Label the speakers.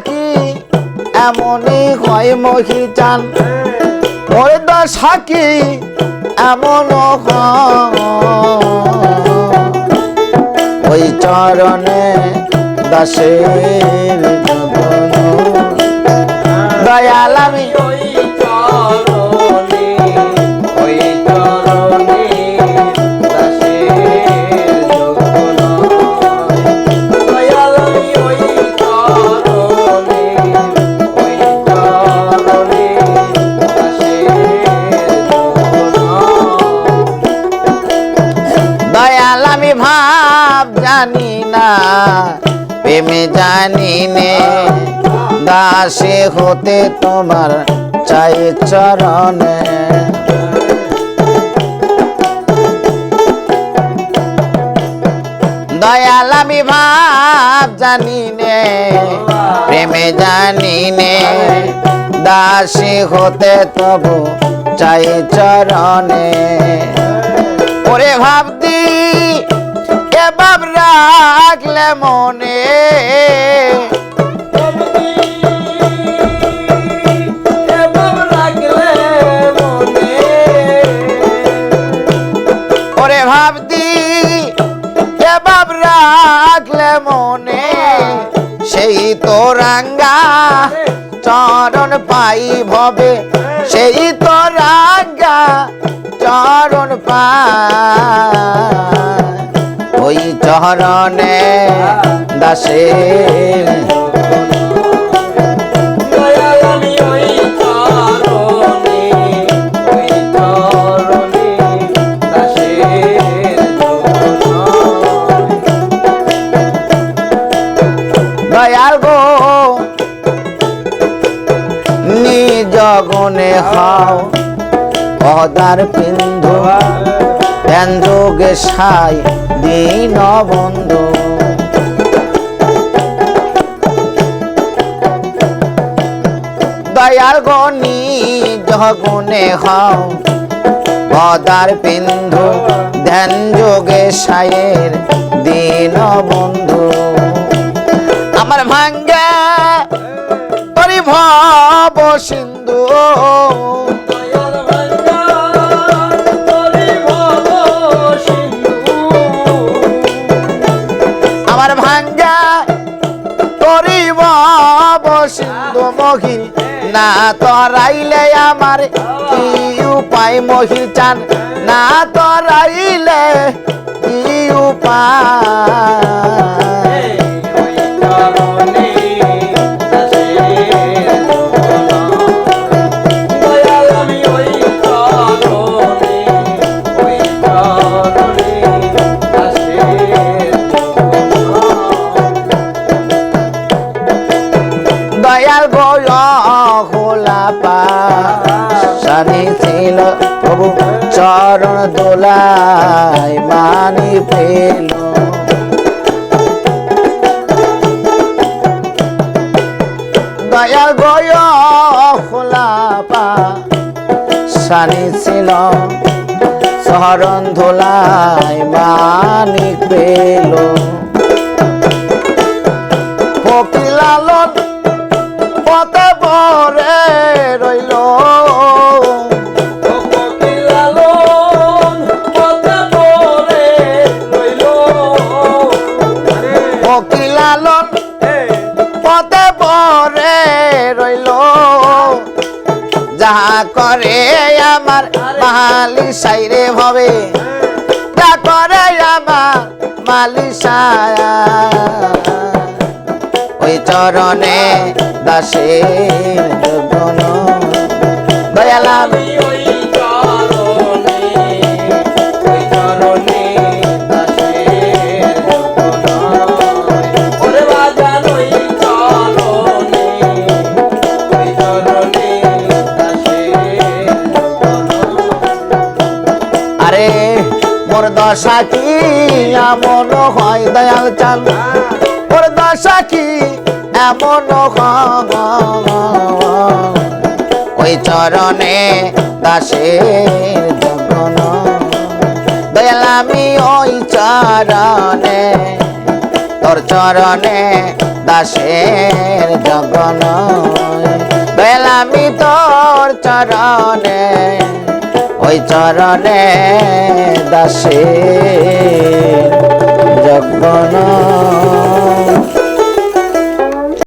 Speaker 1: কি এমনই হয় মহিজান মোর দশা কি এমন ওই চরণে দাসের দয়াল আমি ভাব জানি না প্রেমে জানি নে দাসে হতে তোমার চাই চরণে দয়াল আমি ভাব জানি নে প্রেমে জানি নে দাসে হতে তবু চাই চরণে ওরে ভাবতি বাব রাখলে মনে ওরে ভাবতি বাব রাখলে মনে সেই তো রাঙ্গা চরণ পাই ভবে সেই তো রাঙ্গা চরণ পাই ওই চরণে দাসের দয়াল গো নিজ গুণে হাও পদার পিন্ধু ধ্যান যোগে সাই দীন বন্ধু দয়াল গনি জগুনে হও পদার পিন্ধু ধ্যান যোগে সায়ের দীন বন্ধু আমার ভাঙ্গা তরি ভব সিন্ধু আমার ভাঙ্গা করিব সিন্ধু মহি না তরাইলে আমার কি উপায় মহি চান না তরাইলে কি উপায় দয়াল গয় খোলা পানি ছিল প্রভু চরণ দোলাই মানি পেল দয়াল গয় খোলা পানি ছিল চরণ দোলাই মানি পেল ফকিলালত পথে পরে রইল ফকিলালত পথে পরে রইল যাহা করে আমার মালি সাইরে ভবে যা করে আমার মালি সায়া ওই চরণে দাসের যোগন দয়াল আমি ওই চরণে দাসের যোগন ওরে বাজান ওই চরণে দাসের যোগন আরে মোর দশা কি এমন হয় দয়াল চান মোর দশা কি এমন ওই চরণে দাসের যোগন দয়াল আমি ওই চরণে তোর চরণে দাসের জগন দয়াল আমি তোর চরণে ওই চরণে দাসের জগন